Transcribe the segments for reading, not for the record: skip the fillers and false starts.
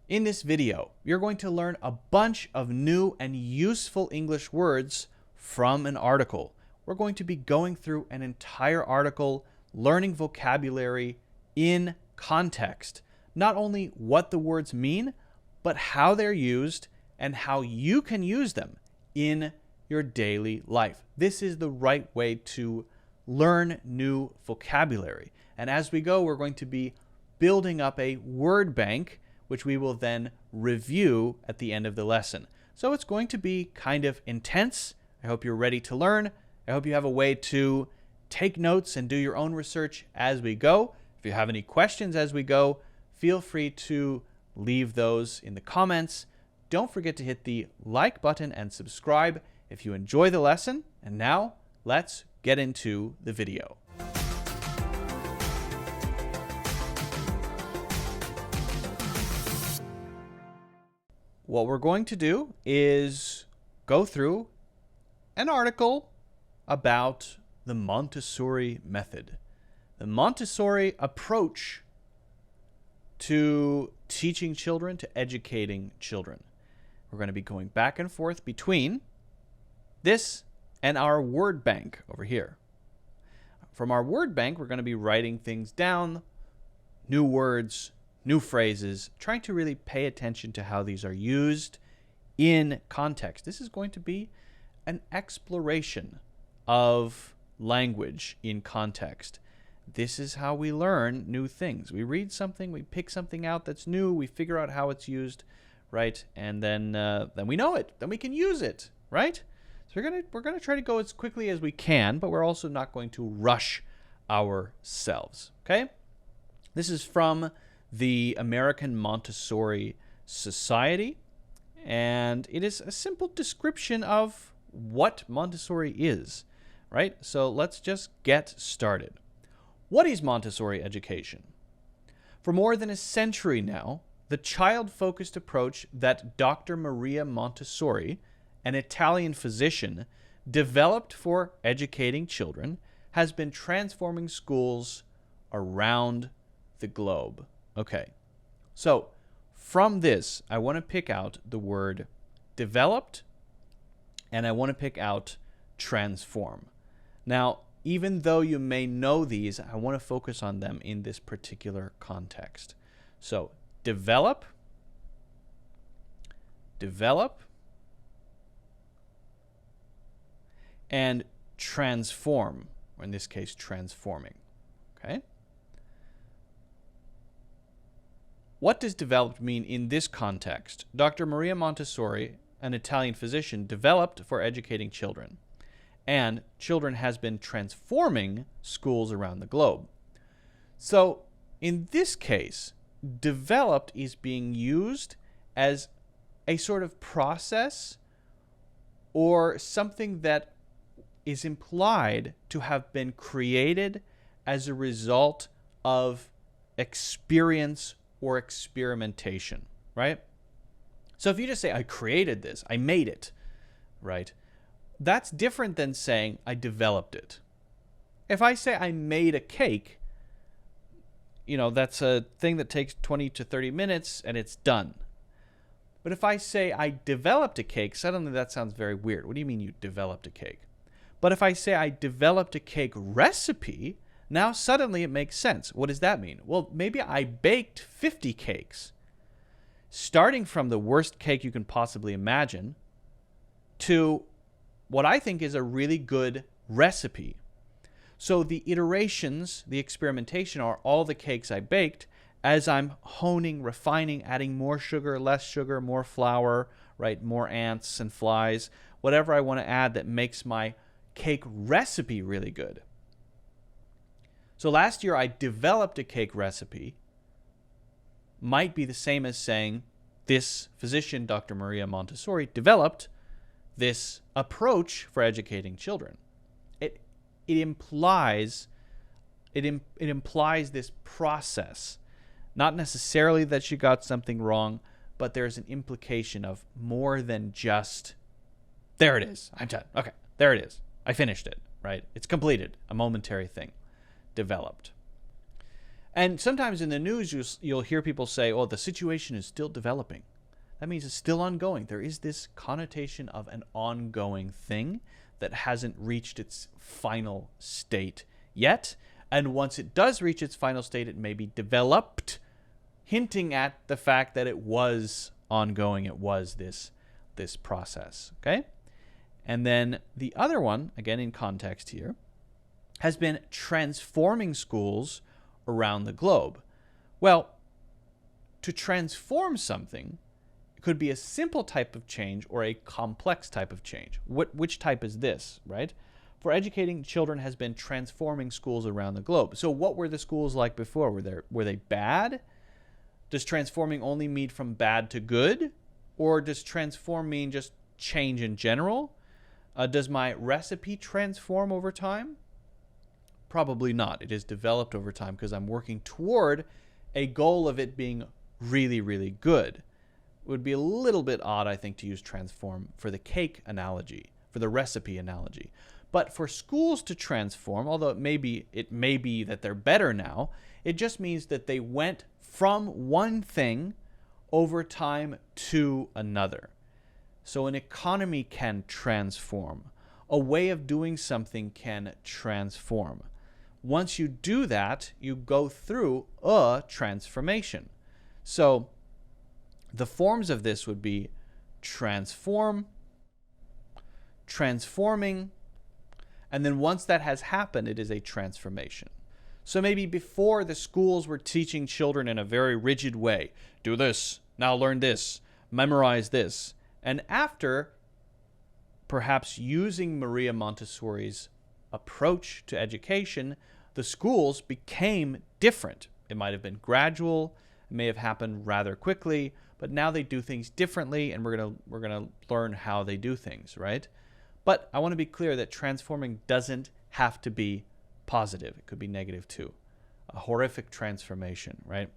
In this video, you're going to learn a bunch of new and useful English words from an article. We're going to be going through an entire article, learning vocabulary in context. Not only what the words mean, but how they're used and how you can use them in your daily life. This is the right way to learn new vocabulary. And as we go, we're going to be building up a word bank, which we will then review at the end of the lesson. So it's going to be kind of intense. I hope you're ready to learn. I hope you have a way to take notes and do your own research as we go. If you have any questions as we go, feel free to leave those in the comments. Don't forget to hit the like button and subscribe if you enjoy the lesson. And now let's get into the video. What we're going to do is go through an article about the Montessori method, the Montessori approach to teaching children, to educating children. We're going to be going back and forth between this and our word bank over here. From our word bank, we're going to be writing things down, new words, new phrases, trying to really pay attention to how these are used in context. This is going to be an exploration of language in context. This is how we learn new things. We read something, we pick something out that's new, we figure out how it's used, right? And then we know it, then we can use it, right? So we're gonna try to go as quickly as we can, but we're also not going to rush ourselves, okay? This is from the American Montessori Society, and it is a simple description of what Montessori is, right? So let's just get started. What is Montessori education? For more than a century now, the child-focused approach that Dr. Maria Montessori, an Italian physician, developed for educating children has been transforming schools around the globe. Okay, so from this, I want to pick out the word developed, and I want to pick out transform. Now, even though you may know these, I want to focus on them in this particular context. So, develop, and transform, or in this case, transforming. Okay? What does developed mean in this context? Dr. Maria Montessori, an Italian physician, developed for educating children, and children has been transforming schools around the globe. So in this case, developed is being used as a sort of process or something that is implied to have been created as a result of experience or experimentation, right? So if you just say, I created this, I made it, right? That's different than saying, I developed it. If I say I made a cake, you know, that's a thing that takes 20 to 30 minutes and it's done. But if I say I developed a cake, suddenly that sounds very weird. What do you mean you developed a cake? But if I say I developed a cake recipe, now suddenly it makes sense. What does that mean? Well, maybe I baked 50 cakes, starting from the worst cake you can possibly imagine to what I think is a really good recipe. So the iterations, the experimentation are all the cakes I baked as I'm honing, refining, adding more sugar, less sugar, more flour, right? More ants and flies, whatever I want to add that makes my cake recipe really good. So last year I developed a cake recipe might be the same as saying this physician, Dr. Maria Montessori, developed this approach for educating children. It implies this process, not necessarily that she got something wrong, but there's an implication of more than just, there it is, I'm done. Okay, there it is. I finished it, right? It's completed, a momentary thing, developed. And sometimes in the news, you'll hear people say, oh, the situation is still developing. That means it's still ongoing. There is this connotation of an ongoing thing that hasn't reached its final state yet. And once it does reach its final state, it may be developed, hinting at the fact that it was ongoing. It was this process. Okay? And then the other one, again in context here, has been transforming schools around the globe. Well, to transform something could be a simple type of change or a complex type of change. Which type is this, right? For educating children has been transforming schools around the globe. So what were the schools like before? Were they bad? Does transforming only mean from bad to good? Or does transform mean just change in general? Does my recipe transform over time? Probably not. It is developed over time because I'm working toward a goal of it being really, really good. It would be a little bit odd, I think, to use transform for the cake analogy, for the recipe analogy. But for schools to transform, although it may be that they're better now, it just means that they went from one thing over time to another. So an economy can transform. A way of doing something can transform. Once you do that, you go through a transformation. So the forms of this would be transform, transforming, and then once that has happened, it is a transformation. So maybe before the schools were teaching children in a very rigid way, do this, now learn this, memorize this. And after perhaps using Maria Montessori's approach to education, the schools became different. It might have been gradual, it may have happened rather quickly, but now they do things differently, and we're gonna learn how they do things, right? But I want to be clear that transforming doesn't have to be positive. It could be negative too. A horrific transformation, right?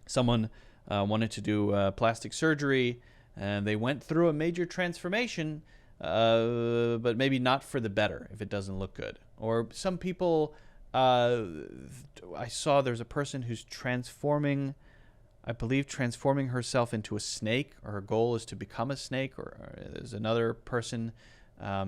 Someone wanted to do plastic surgery, and they went through a major transformation, but maybe not for the better if it doesn't look good. Or some people, I saw there's a person who's transforming herself into a snake, or her goal is to become a snake. Or there's another person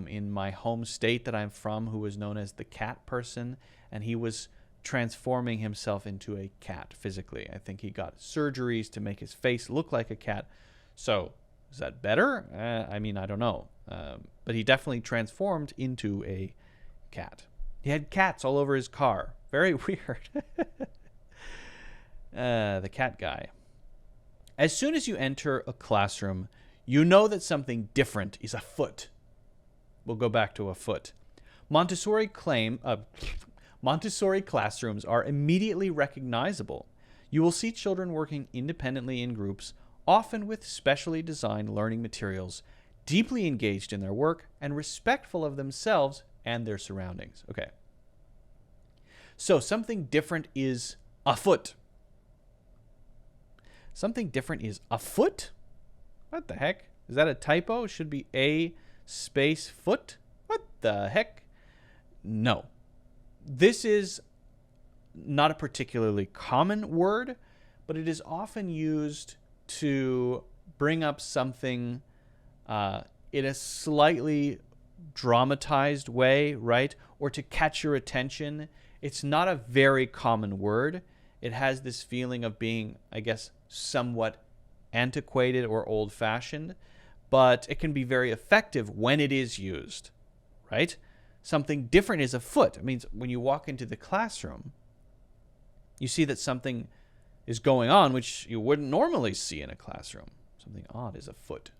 in my home state that I'm from who was known as the cat person, and he was transforming himself into a cat physically. I think he got surgeries to make his face look like a cat. So is that better? I mean, I don't know. But he definitely transformed into a cat. He had cats all over his car. Very weird. The cat guy. As soon as you enter a classroom, you know that something different is afoot. We'll go back to afoot. Montessori classrooms are immediately recognizable. You will see children working independently in groups, often with specially designed learning materials, deeply engaged in their work, and respectful of themselves and their surroundings. Okay. So something different is afoot. Something different is afoot? What the heck? Is that a typo? It should be a space foot? What the heck? No. This is not a particularly common word, but it is often used to bring up something in a slightly dramatized way, right? Or to catch your attention. It's not a very common word. It has this feeling of being, I guess, somewhat antiquated or old-fashioned, but it can be very effective when it is used, right? Something different is afoot. It means when you walk into the classroom, you see that something is going on which you wouldn't normally see in a classroom. Something odd is afoot.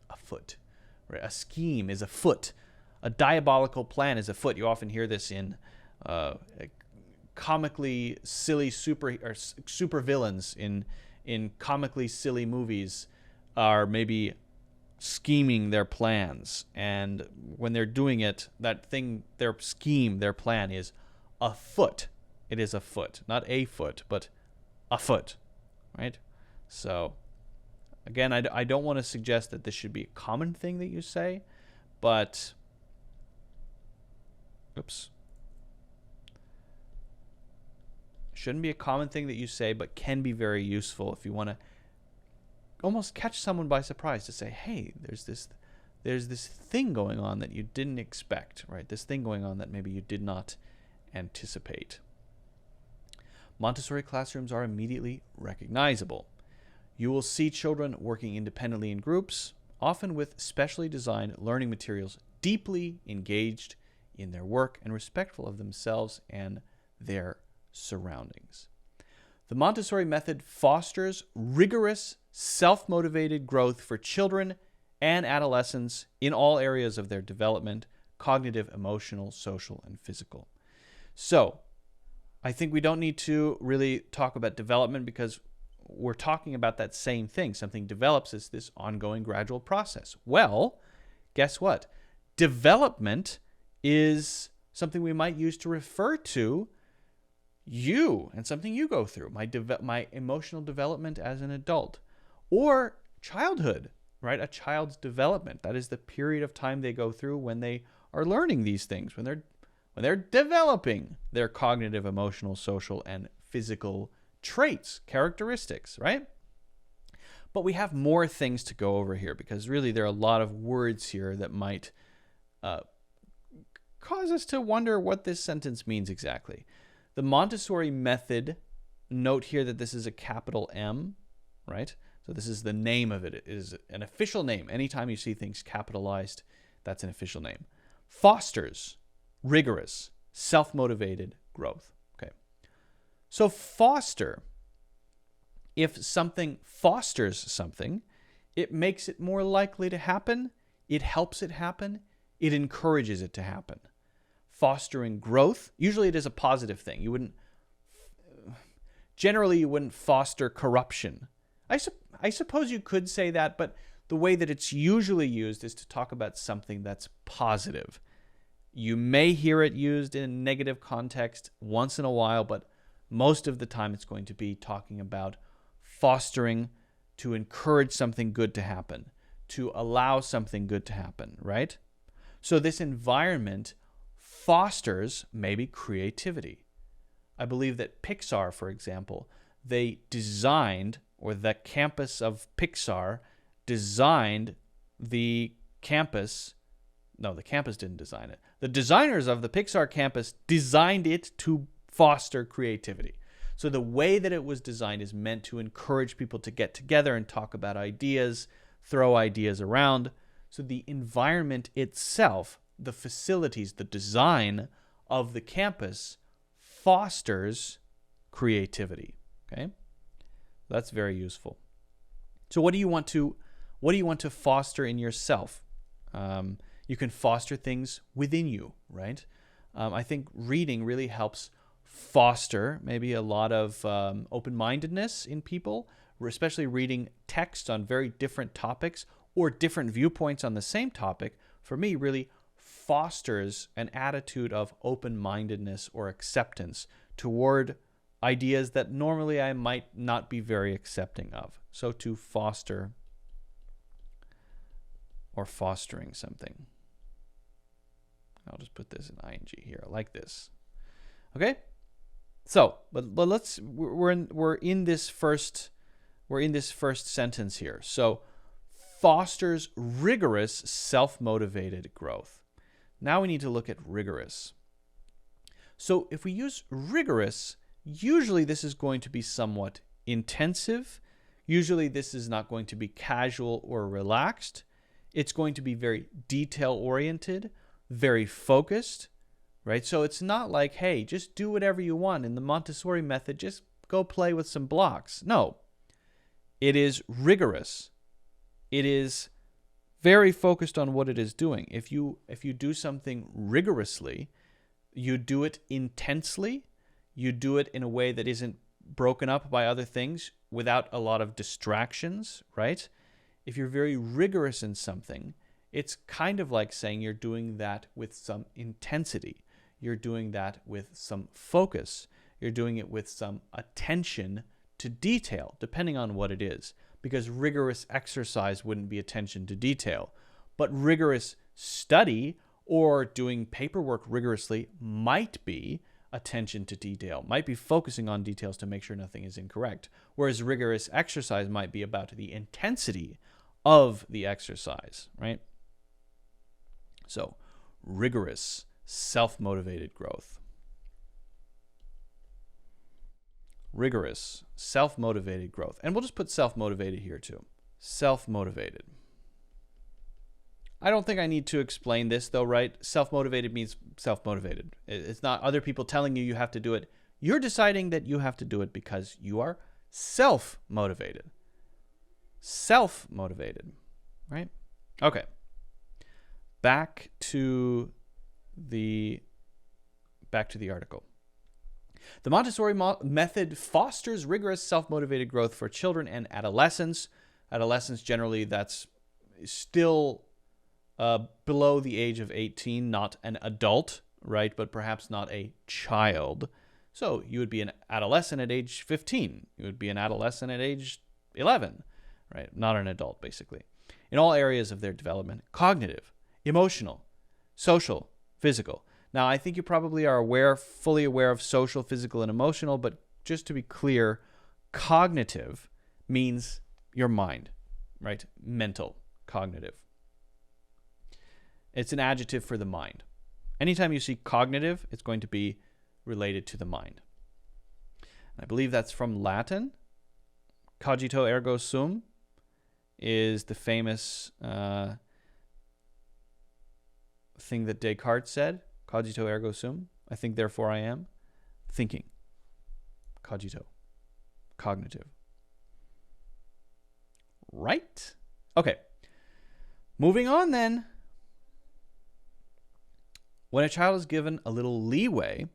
Right? A scheme is afoot. A diabolical plan is afoot. You often hear this in comically silly super villains in comically silly movies are maybe scheming their plans, and when they're doing it, that thing, their scheme, their plan is afoot. It is afoot, not a foot, but afoot, right? So again, I don't want to suggest that this should be a common thing that you say, but oops. Shouldn't be a common thing that you say, but can be very useful if you want to almost catch someone by surprise, to say, hey, there's this thing going on that you didn't expect, right? This thing going on that maybe you did not anticipate. Montessori classrooms are immediately recognizable. You will see children working independently in groups, often with specially designed learning materials, deeply engaged in their work and respectful of themselves and their surroundings. The Montessori method fosters rigorous, self-motivated growth for children and adolescents in all areas of their development: cognitive, emotional, social, and physical. So, I think we don't need to really talk about development, because we're talking about that same thing. Something develops as this ongoing gradual process. Well, guess what? Development is something we might use to refer to you and something you go through. My emotional development as an adult, or childhood, right? A child's development. That is the period of time they go through when they are learning these things, when they're developing their cognitive, emotional, social, and physical traits, characteristics, right? But we have more things to go over here, because really there are a lot of words here that might cause us to wonder what this sentence means exactly. The Montessori method, note here that this is a capital M, right? So this is the name of it. It is an official name. Anytime you see things capitalized, that's an official name. Fosters rigorous, self-motivated growth. Okay. So foster, if something fosters something, it makes it more likely to happen, it helps it happen, it encourages it to happen. Fostering growth, usually it is a positive thing. Generally you wouldn't foster corruption. I suppose you could say that, but the way that it's usually used is to talk about something that's positive. You may hear it used in a negative context once in a while, but most of the time it's going to be talking about fostering to encourage something good to happen, to allow something good to happen, right? So this environment fosters maybe creativity. I believe that Pixar, for example, they designed, or the campus of Pixar designed the campus. No, the campus didn't design it. The designers of the Pixar campus designed it to foster creativity. So the way that it was designed is meant to encourage people to get together and talk about ideas, throw ideas around. So the environment itself, the facilities, the design of the campus fosters creativity. Okay? That's very useful. So what do you want to foster in yourself? You can foster things within you, right? I think reading really helps foster maybe a lot of open-mindedness in people, especially reading text on very different topics or different viewpoints on the same topic. For me, really fosters an attitude of open-mindedness or acceptance toward ideas that normally I might not be very accepting of. So to foster, or fostering something. I'll just put this in ing here, like this. Okay? So, but we're in this first sentence here. So, fosters rigorous, self-motivated growth. Now we need to look at rigorous. So, if we use rigorous, usually this is going to be somewhat intensive. Usually this is not going to be casual or relaxed. It's going to be very detail-oriented, very focused, right? So it's not like, hey, just do whatever you want. In the Montessori method, just go play with some blocks. No, it is rigorous. It is very focused on what it is doing. If you do something rigorously, you do it intensely, you do it in a way that isn't broken up by other things without a lot of distractions, right? If you're very rigorous in something, it's kind of like saying you're doing that with some intensity. You're doing that with some focus. You're doing it with some attention to detail, depending on what it is. Because rigorous exercise wouldn't be attention to detail. But rigorous study or doing paperwork rigorously might be attention to detail, might be focusing on details to make sure nothing is incorrect, whereas rigorous exercise might be about the intensity of the exercise, right? So, rigorous, self-motivated growth. Rigorous, self-motivated growth. And we'll just put self-motivated here too. Self-motivated. I don't think I need to explain this though, right? Self-motivated means self-motivated. It's not other people telling you have to do it. You're deciding that you have to do it because you are self-motivated. Self-motivated, right? Okay. Back to the article. The Montessori method fosters rigorous self-motivated growth for children and adolescents. Adolescents, generally, that's still below the age of 18, not an adult, right? But perhaps not a child. So you would be an adolescent at age 15. You would be an adolescent at age 11, right? Not an adult, basically. In all areas of their development, cognitive, emotional, social, physical. Now, I think you probably are fully aware of social, physical, and emotional, but just to be clear, cognitive means your mind, right? Mental, cognitive. It's an adjective for the mind. Anytime you see cognitive, it's going to be related to the mind. I believe that's from Latin. Cogito ergo sum is the famous thing that Descartes said. Cogito ergo sum. I think, therefore I am. Thinking. Cogito. Cognitive. Right? Okay. Moving on then. When a child is given a little leeway,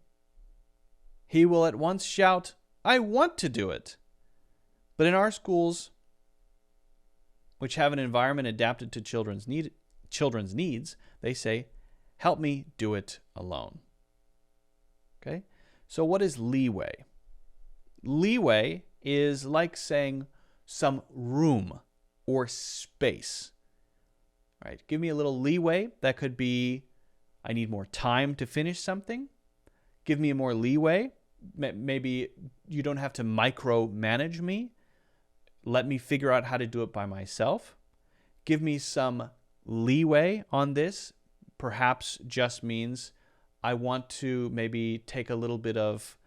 he will at once shout, "I want to do it." But in our schools, which have an environment adapted to children's needs, they say, "Help me do it alone." Okay? So what is leeway? Leeway is like saying some room or space. Right? Give me a little leeway. That could be, I need more time to finish something. Give me more leeway. Maybe you don't have to micromanage me. Let me figure out how to do it by myself. Give me some leeway on this. Perhaps just means I want to maybe take a little bit of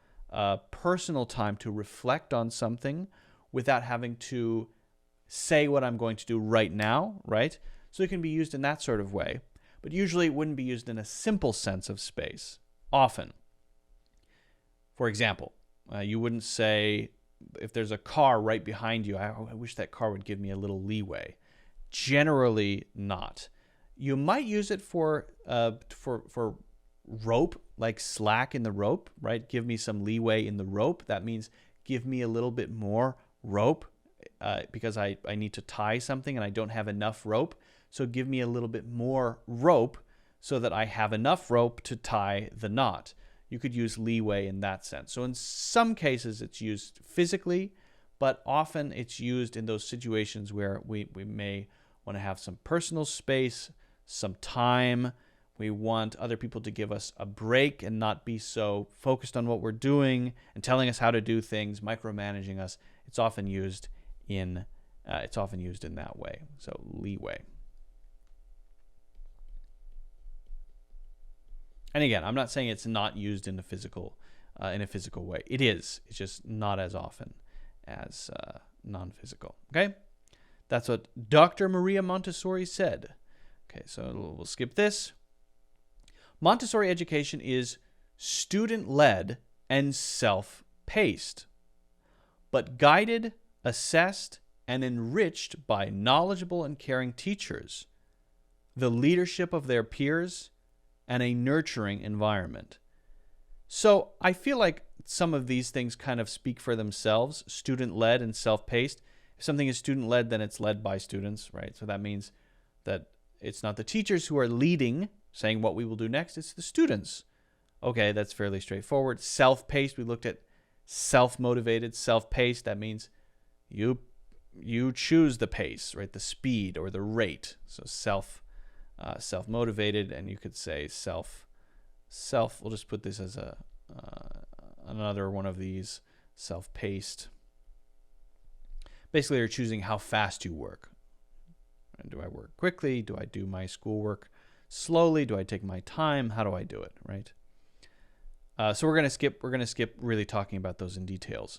personal time to reflect on something without having to say what I'm going to do right now, right? So it can be used in that sort of way. But usually it wouldn't be used in a simple sense of space. Often. For example, you wouldn't say, if there's a car right behind you, I wish that car would give me a little leeway. Generally not. You might use it for rope, like slack in the rope, right? Give me some leeway in the rope. That means give me a little bit more rope because I need to tie something and I don't have enough rope. So give me a little bit more rope so that I have enough rope to tie the knot. You could use leeway in that sense. So in some cases it's used physically, but often it's used in those situations where we may want to have some personal space, some time. We want other people to give us a break and not be so focused on what we're doing and telling us how to do things, micromanaging us. It's often used in that way. So leeway. And again, I'm not saying it's not used in a physical way. It is. It's just not as often as non-physical. Okay? That's what Dr. Maria Montessori said. Okay, so we'll skip this. Montessori education is student-led and self-paced, but guided, assessed, and enriched by knowledgeable and caring teachers, the leadership of their peers, and a nurturing environment. So I feel like some of these things kind of speak for themselves, student-led and self-paced. If something is student-led, then it's led by students, right? So that means that it's not the teachers who are leading, saying what we will do next, it's the students. Okay, that's fairly straightforward. Self-paced, we looked at self-motivated, self-paced. That means you choose the pace, right? The speed or the rate. So self-motivated, and you could say self. We'll just put this as another one of these, self-paced. Basically, you're choosing how fast you work. And do I work quickly? Do I do my schoolwork slowly? Do I take my time? How do I do it, right? So we're going to skip really talking about those in detail.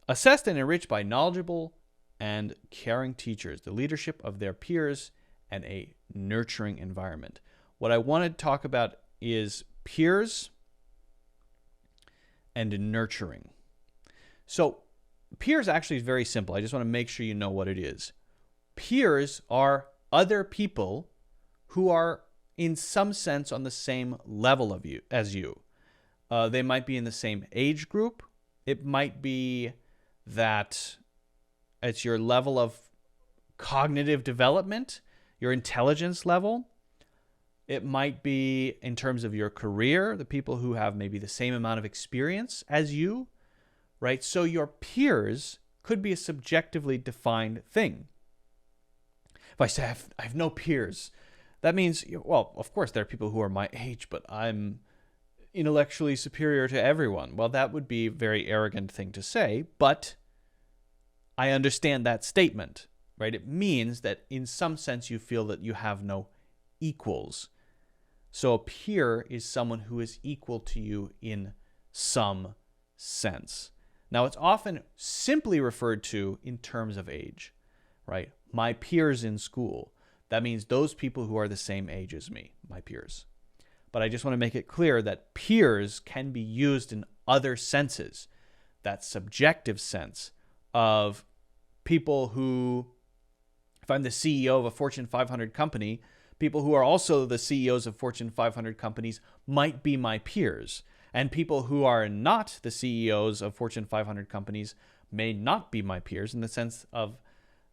Assessed and enriched by knowledgeable and caring teachers, the leadership of their peers, and a nurturing environment. What I want to talk about is peers and nurturing. So peers actually is very simple. I just want to make sure you know what it is. Peers are other people who are in some sense on the same level of you as you. They might be in the same age group. It might be that it's your level of cognitive development, your intelligence level. It might be in terms of your career, the people who have maybe the same amount of experience as you, right? So your peers could be a subjectively defined thing. If I say I have no peers, that means, well, of course, there are people who are my age, but I'm intellectually superior to everyone. Well, that would be a very arrogant thing to say, but I understand that statement, right? It means that in some sense you feel that you have no equals. So a peer is someone who is equal to you in some sense. Now, it's often simply referred to in terms of age, right? My peers in school. That means those people who are the same age as me, my peers. But I just want to make it clear that peers can be used in other senses. That subjective sense of people who, if I'm the CEO of a Fortune 500 company, people who are also the CEOs of Fortune 500 companies might be my peers. And people who are not the CEOs of Fortune 500 companies may not be my peers in the sense of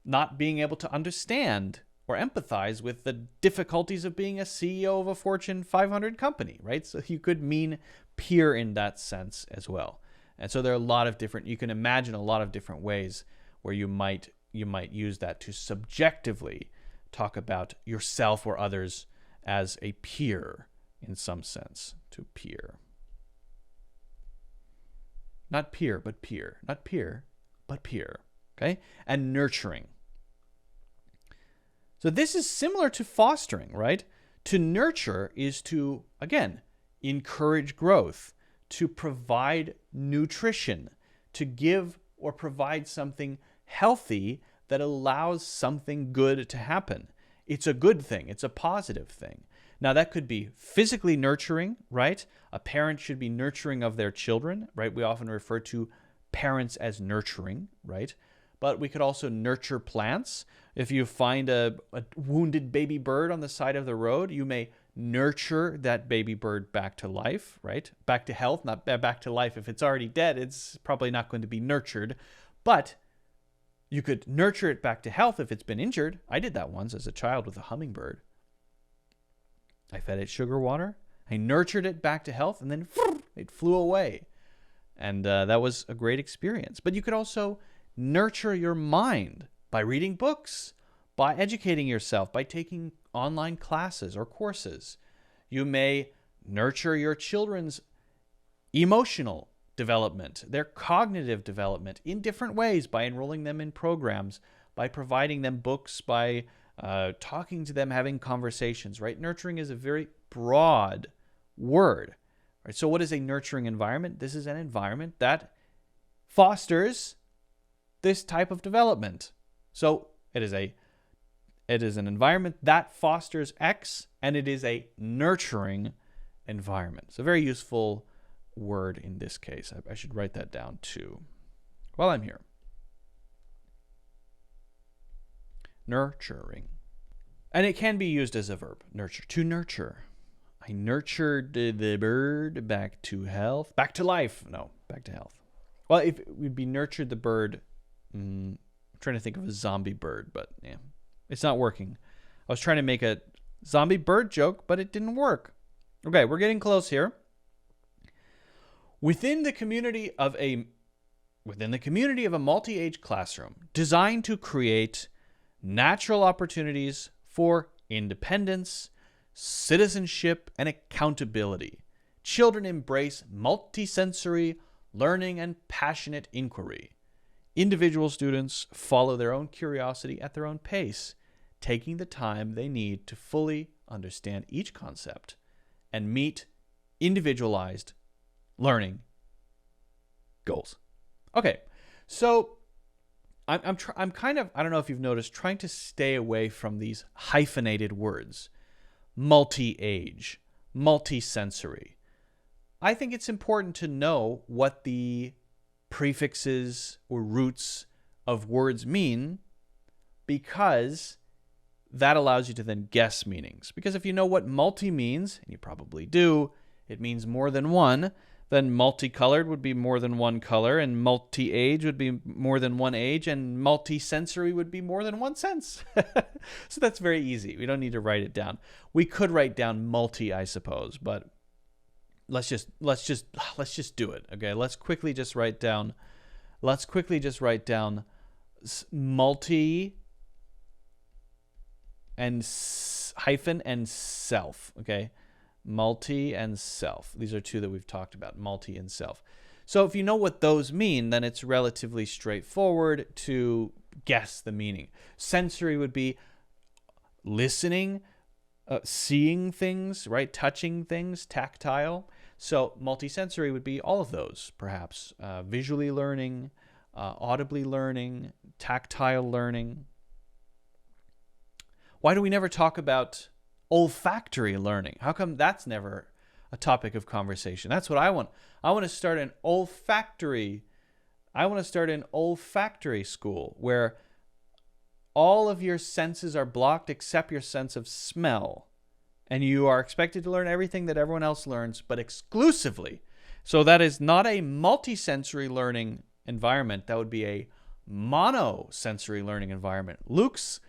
not being able to understand or empathize with the difficulties of being a CEO of a Fortune 500 company, right? So you could mean peer in that sense as well. And so there are a lot of different, you can imagine a lot of different ways where you might use that to subjectively talk about yourself or others as a peer in some sense, to peer. Not peer, but peer. Not peer, but peer. Okay? And nurturing. So this is similar to fostering, right? To nurture is to, again, encourage growth, to provide nutrition, to give or provide something healthy that allows something good to happen. It's a good thing. It's a positive thing. Now, that could be physically nurturing, right? A parent should be nurturing of their children, right? We often refer to parents as nurturing, right? But we could also nurture plants. If you find a wounded baby bird on the side of the road, you may nurture that baby bird back to life, right? Back to health, not back to life. If it's already dead, it's probably not going to be nurtured. But you could nurture it back to health if it's been injured. I did that once as a child with a hummingbird. I fed it sugar water. I nurtured it back to health, and then it flew away. And that was a great experience. But you could also nurture your mind by reading books, by educating yourself, by taking online classes or courses. You may nurture your children's emotional development, their cognitive development in different ways by enrolling them in programs, by providing them books, by talking to them, having conversations, right? Nurturing is a very broad word. Right? So what is a nurturing environment? This is an environment that fosters this type of development. So it is an environment that fosters X, and it is a nurturing environment. It's a very useful word in this case. I should write that down too while I'm here. Nurturing. And it can be used as a verb, nurture, to nurture. I nurtured the bird back to health, back to life. No, back to health. Well, if it would be nurtured the bird, I'm trying to think of a zombie bird, but yeah, it's not working. I was trying to make a zombie bird joke, but it didn't work. Okay, we're getting close here. Within the community of a multi-age classroom designed to create natural opportunities for independence, citizenship, and accountability. Children embrace multisensory learning and passionate inquiry. Individual students follow their own curiosity at their own pace, taking the time they need to fully understand each concept and meet individualized learning goals. Okay, so I'm kind of, I don't know if you've noticed, trying to stay away from these hyphenated words. Multi-age, multisensory. I think it's important to know what the prefixes or roots of words mean, because that allows you to then guess meanings. Because if you know what multi means, and you probably do, it means more than one, then multicolored would be more than one color, and multi-age would be more than one age, and multisensory would be more than one sense. So that's very easy. We don't need to write it down. We could write down multi, I suppose, but let's just do it. Okay, let's quickly just write down multi and hyphen and self. Okay, multi and self. These are two that we've talked about, multi and self. So if you know what those mean, then it's relatively straightforward to guess the meaning. Sensory would be listening, seeing things, right? Touching things, tactile. So multisensory would be all of those, perhaps. Visually learning, audibly learning, tactile learning. Why do we never talk about olfactory learning? How come that's never a topic of conversation? That's what I want. I want to start an olfactory school where all of your senses are blocked except your sense of smell. And you are expected to learn everything that everyone else learns, but exclusively. So that is not a multisensory learning environment. That would be a monosensory learning environment. Luke's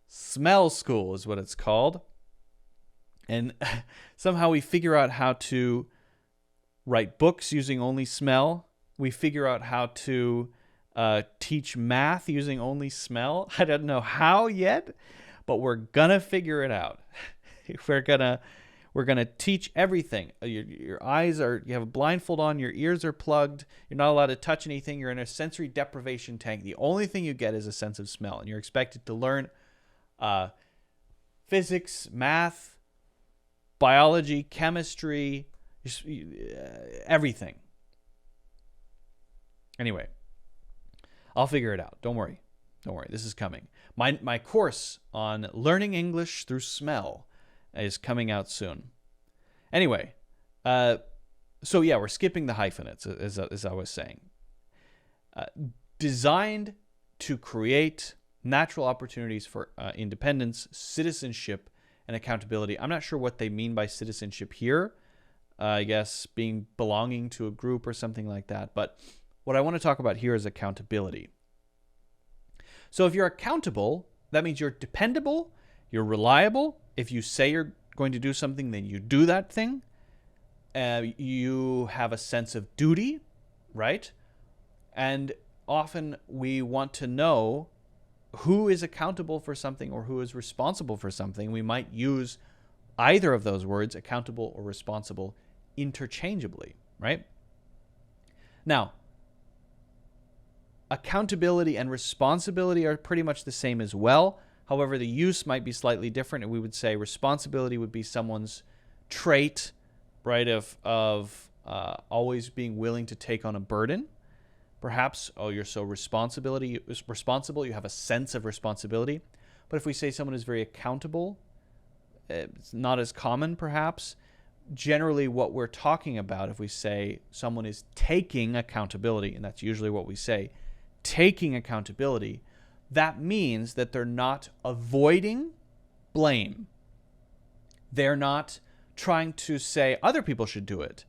Smell School is what it's called. And somehow we figure out how to write books using only smell. We figure out how to teach math using only smell. I don't know how yet, but we're gonna figure it out. We're gonna teach everything. Your eyes are, you have a blindfold on, your ears are plugged, you're not allowed to touch anything, you're in a sensory deprivation tank. The only thing you get is a sense of smell, and you're expected to learn physics, math, biology, chemistry, everything. Anyway, I'll figure it out. Don't worry. This is coming. My course on learning English through smell is coming out soon. Anyway, so yeah, we're skipping the hyphenates, as I was saying. Designed to create natural opportunities for independence, citizenship, and accountability. I'm not sure what they mean by citizenship here. I guess belonging to a group or something like that. But what I want to talk about here is accountability. So if you're accountable, that means you're dependable, you're reliable. If you say you're going to do something, then you do that thing. You have a sense of duty, right? And often we want to know who is accountable for something or who is responsible for something. We might use either of those words, accountable or responsible, interchangeably, right? Now, accountability and responsibility are pretty much the same as well. However, the use might be slightly different, and we would say responsibility would be someone's trait, right, of always being willing to take on a burden. Perhaps, you're so responsible, you have a sense of responsibility. But if we say someone is very accountable, it's not as common, perhaps. Generally, what we're talking about, if we say someone is taking accountability, and that's usually what we say, taking accountability, that means that they're not avoiding blame. They're not trying to say other people should do it.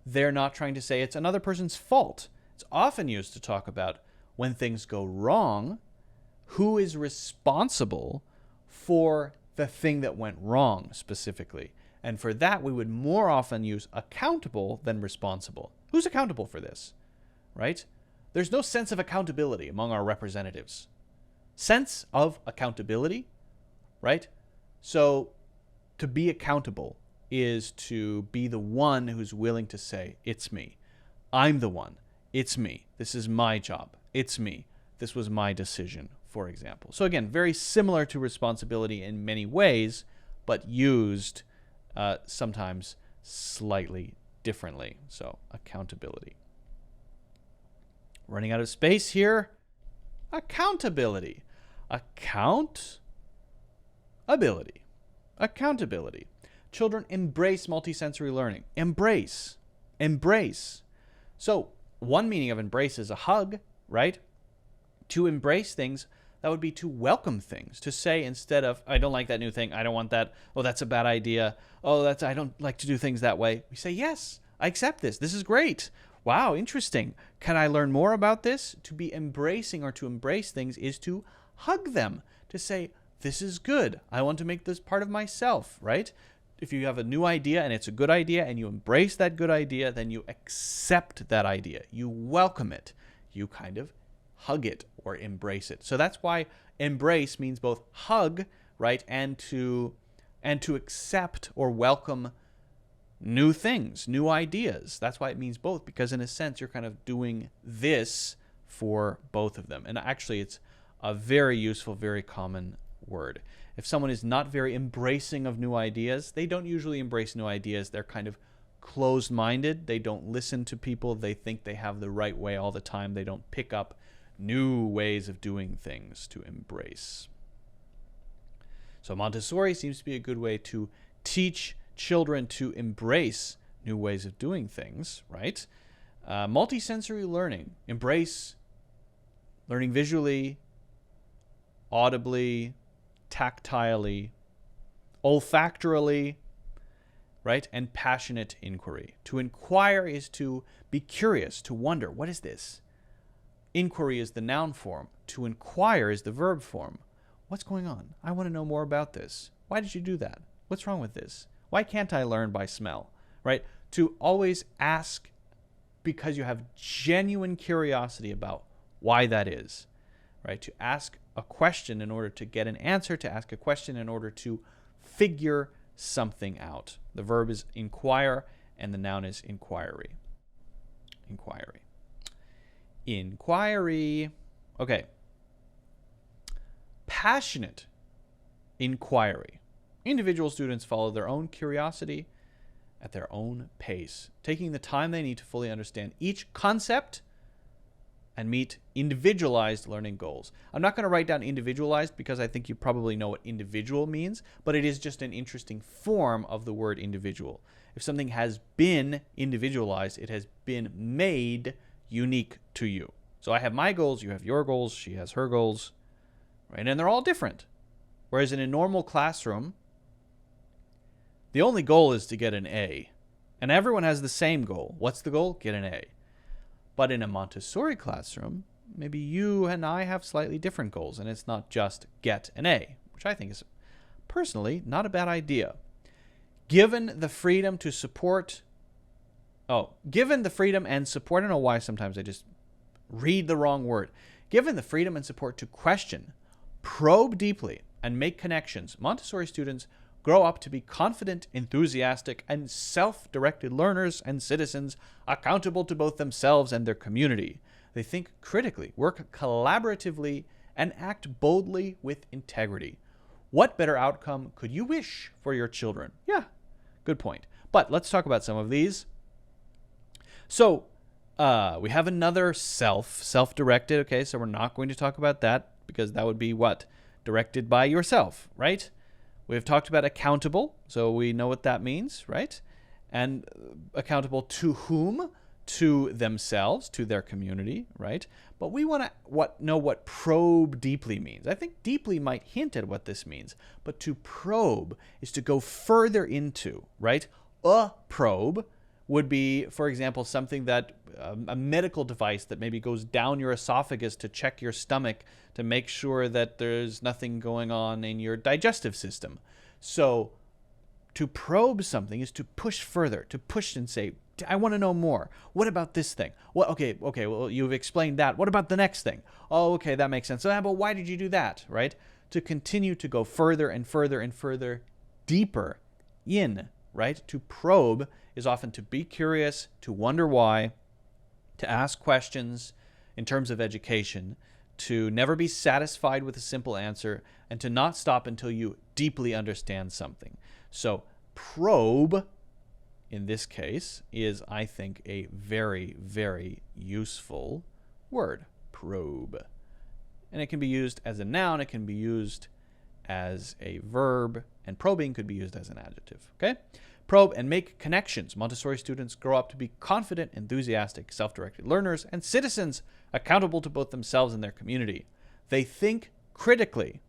They're not trying to say it's another person's fault. It's often used to talk about when things go wrong, who is responsible for the thing that went wrong specifically. And for that, we would more often use accountable than responsible. Who's accountable for this, right? There's no sense of accountability among our representatives. Sense of accountability, right? So to be accountable is to be the one who's willing to say, it's me. I'm the one. It's me. This is my job. It's me. This was my decision, for example. So again, very similar to responsibility in many ways, but used sometimes slightly differently. So accountability. Running out of space here. Accountability. Accountability. Children embrace multisensory learning. Embrace. So one meaning of embrace is a hug, right? To embrace things, that would be to welcome things. To say, instead of, I don't like that new thing, I don't want that, oh, that's a bad idea, oh, I don't like to do things that way. We say, yes, I accept this. This is great. Wow, interesting. Can I learn more about this? To be embracing or to embrace things is to hug them. To say, this is good. I want to make this part of myself, right? If you have a new idea and it's a good idea and you embrace that good idea, then you accept that idea. You welcome it. You kind of hug it or embrace it. So that's why embrace means both hug, right, and to accept or welcome new things, new ideas. That's why it means both, because in a sense you're kind of doing this for both of them. And actually it's a very useful, very common word. If someone is not very embracing of new ideas, they don't usually embrace new ideas. They're kind of closed-minded. They don't listen to people. They think they have the right way all the time. They don't pick up new ways of doing things to embrace. So Montessori seems to be a good way to teach children to embrace new ways of doing things, right? Multisensory learning. Embrace learning visually, audibly, tactilely, olfactorily, right? And passionate inquiry. To inquire is to be curious, to wonder, what is this? Inquiry is the noun form. To inquire is the verb form. What's going on? I want to know more about this. Why did you do that? What's wrong with this? Why can't I learn by smell, right? To always ask because you have genuine curiosity about why that is, right? To ask a question in order to get an answer, to ask a question in order to figure something out. The verb is inquire and the noun is inquiry. Inquiry. Okay. Passionate inquiry. Individual students follow their own curiosity at their own pace, taking the time they need to fully understand each concept and meet individualized learning goals. I'm not going to write down individualized because I think you probably know what individual means, but it is just an interesting form of the word individual. If something has been individualized, it has been made unique to you. So I have my goals, you have your goals, she has her goals, right? And they're all different. Whereas in a normal classroom, the only goal is to get an A. And everyone has the same goal. What's the goal? Get an A. But in a Montessori classroom, maybe you and I have slightly different goals, and it's not just get an A, which I think is personally not a bad idea. Given the freedom and support, I don't know why sometimes I just read the wrong word. Given the freedom and support to question, probe deeply, and make connections, Montessori students grow up to be confident, enthusiastic, and self-directed learners and citizens accountable to both themselves and their community. They think critically, work collaboratively, and act boldly with integrity. What better outcome could you wish for your children? Yeah, good point. But let's talk about some of these. So we have another self-directed. Okay, so we're not going to talk about that because that would be what? Directed by yourself, right? We've talked about accountable, so we know what that means, right? And accountable to whom? To themselves, to their community, right? But we want to know what probe deeply means. I think deeply might hint at what this means, but to probe is to go further into, right? A probe would be, for example, something that a medical device that maybe goes down your esophagus to check your stomach to make sure that there's nothing going on in your digestive system. So to probe something is to push further, to push and say, I want to know more. What about this thing? Well, okay, well, you've explained that. What about the next thing? Oh, okay, that makes sense. So, but why did you do that, right? To continue to go further and further and further, deeper in right? To probe is often to be curious, to wonder why, to ask questions in terms of education, to never be satisfied with a simple answer, and to not stop until you deeply understand something. So probe, in this case, is, I think, a very, very useful word. Probe. And it can be used as a noun, it can be used as a verb, and probing could be used as an adjective. Okay? Probe and make connections. Montessori students grow up to be confident, enthusiastic, self-directed learners and citizens accountable to both themselves and their community. They think critically.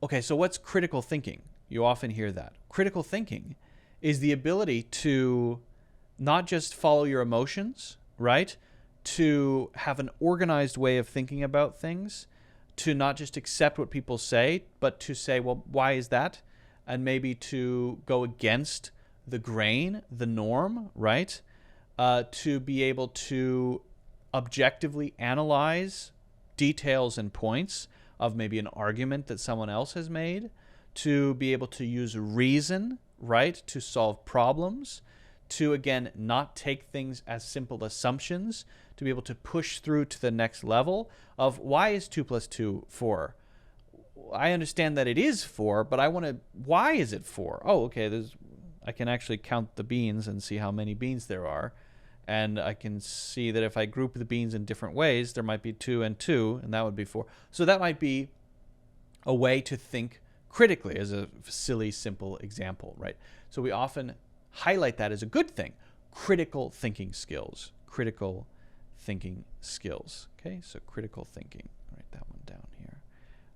Okay, so what's critical thinking? You often hear that. Critical thinking is the ability to not just follow your emotions, right? To have an organized way of thinking about things, to not just accept what people say, but to say, well, why is that? And maybe to go against the grain, the norm, right? To be able to objectively analyze details and points of maybe an argument that someone else has made, to be able to use reason, right, to solve problems, to, again, not take things as simple assumptions, to be able to push through to the next level of why is 2 + 2 4? I understand that it is 4, but I want to, why is it 4? Oh, okay, I can actually count the beans and see how many beans there are. And I can see that if I group the beans in different ways, there might be 2 and 2, and that would be 4. So that might be a way to think critically, as a silly, simple example, right? So we often highlight that as a good thing. Critical thinking skills. Critical thinking skills. Okay, so critical thinking. Write that one down here.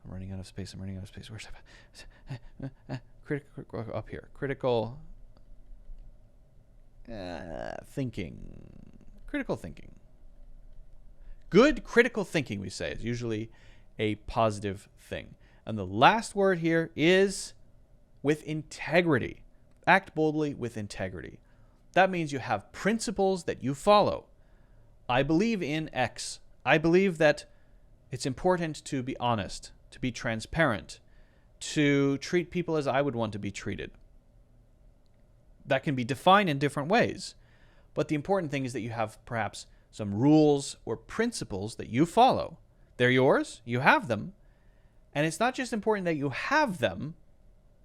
I'm running out of space. Where's that? Critical, up here. Critical thinking. Critical thinking. Good critical thinking, we say, is usually a positive thing. And the last word here is with integrity. Act boldly with integrity. That means you have principles that you follow. I believe in X. I believe that it's important to be honest, to be transparent, to treat people as I would want to be treated. That can be defined in different ways. But the important thing is that you have perhaps some rules or principles that you follow. They're yours. You have them. And it's not just important that you have them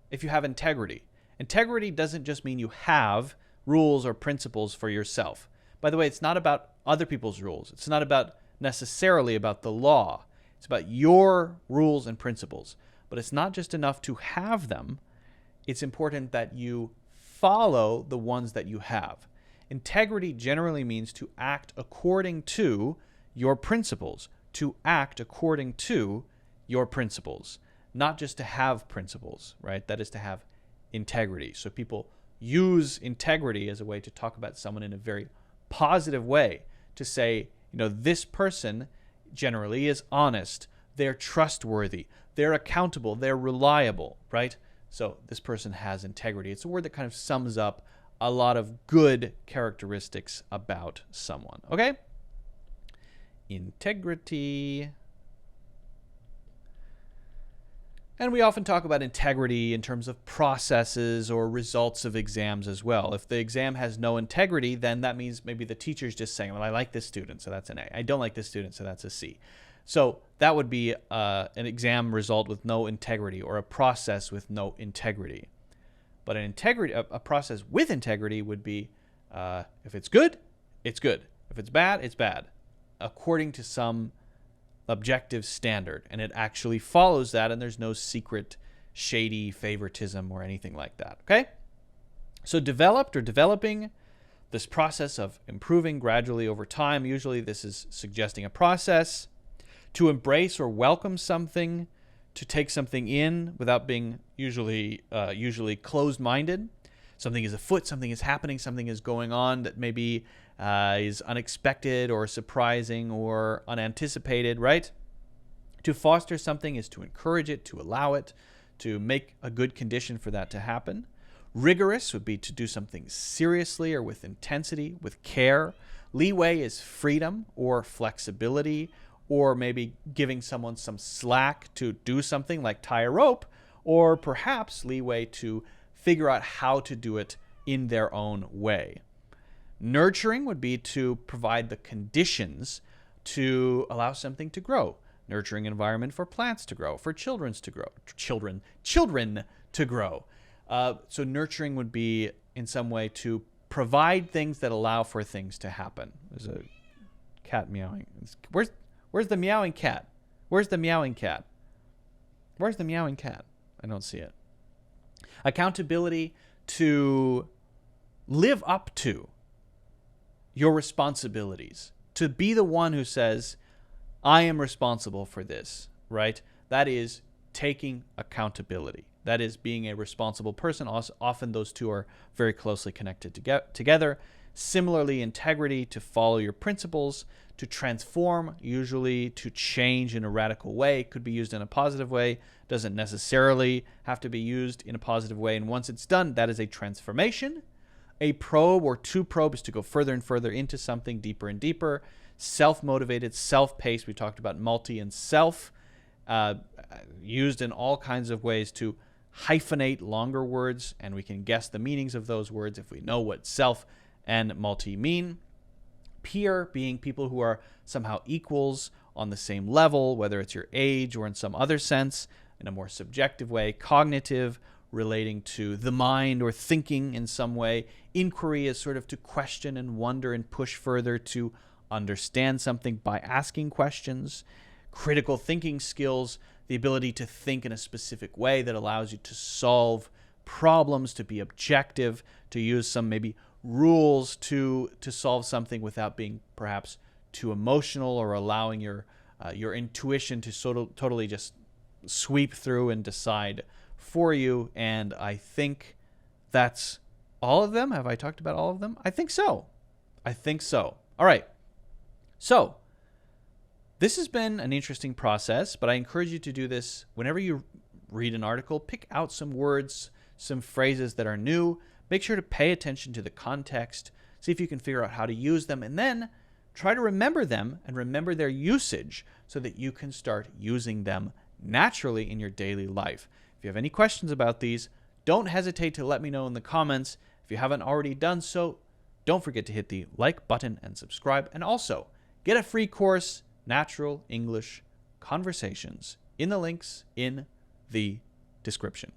if you have integrity. Integrity doesn't just mean you have rules or principles for yourself. By the way, it's not about other people's rules. It's not necessarily about the law. It's about your rules and principles. But it's not just enough to have them. It's important that you follow the ones that you have. Integrity generally means to act according to your principles. To act according to your principles. Not just to have principles, right? That is to have integrity. So people use integrity as a way to talk about someone in a very positive way, to say, this person generally is honest, they're trustworthy, they're accountable, they're reliable, right? So this person has integrity. It's a word that kind of sums up a lot of good characteristics about someone, okay? Integrity. And we often talk about integrity in terms of processes or results of exams as well. If the exam has no integrity, then that means maybe the teacher's just saying, well, I like this student, so that's an A. I don't like this student, so that's a C. So that would be an exam result with no integrity, or a process with no integrity. But a process with integrity would be, if it's good, it's good. If it's bad, it's bad, according to some objective standard, and it actually follows that, and there's no secret shady favoritism or anything like that. Okay, so developing this process of improving gradually over time. Usually this is suggesting a process to embrace or welcome something, to take something in without being usually closed-minded. Something is afoot, something is happening, something is going on that maybe is unexpected or surprising or unanticipated, right? To foster something is to encourage it, to allow it, to make a good condition for that to happen. Rigorous would be to do something seriously or with intensity, with care. Leeway is freedom or flexibility, or maybe giving someone some slack to do something like tie a rope, or perhaps leeway to figure out how to do it in their own way. Nurturing would be to provide the conditions to allow something to grow. Nurturing environment for plants to grow, for children to grow. So nurturing would be in some way to provide things that allow for things to happen. There's a cat meowing. Where's the meowing cat? Where's the meowing cat? Where's the meowing cat? I don't see it. Accountability, to live up to your responsibilities, to be the one who says, I am responsible for this, right? That is taking accountability. That is being a responsible person. Often those two are very closely connected together. Similarly, integrity, to follow your principles, to transform, usually to change in a radical way. Could be used in a positive way, doesn't necessarily have to be used in a positive way. And once it's done, that is a transformation. A probe or two probes to go further and further into something, deeper and deeper. Self-motivated, self-paced. We talked about multi and self, used in all kinds of ways to hyphenate longer words, and we can guess the meanings of those words if we know what self and multi mean. Peer, being people who are somehow equals on the same level, whether it's your age or in some other sense, in a more subjective way. Cognitive, relating to the mind or thinking in some way. Inquiry is sort of to question and wonder and push further to understand something by asking questions. Critical thinking skills, the ability to think in a specific way that allows you to solve problems, to be objective, to use some maybe rules to solve something without being perhaps too emotional, or allowing your intuition to totally just sweep through and decide for you. And I think that's all of them. Have I talked about all of them? I think so. All right. So this has been an interesting process, but I encourage you to do this whenever you read an article. Pick out some words, some phrases that are new. Make sure to pay attention to the context. See if you can figure out how to use them, and then try to remember them and remember their usage so that you can start using them naturally in your daily life. If you have any questions about these, don't hesitate to let me know in the comments. If you haven't already done so, don't forget to hit the like button and subscribe. And also, get a free course, Natural English Conversations, in the links in the description.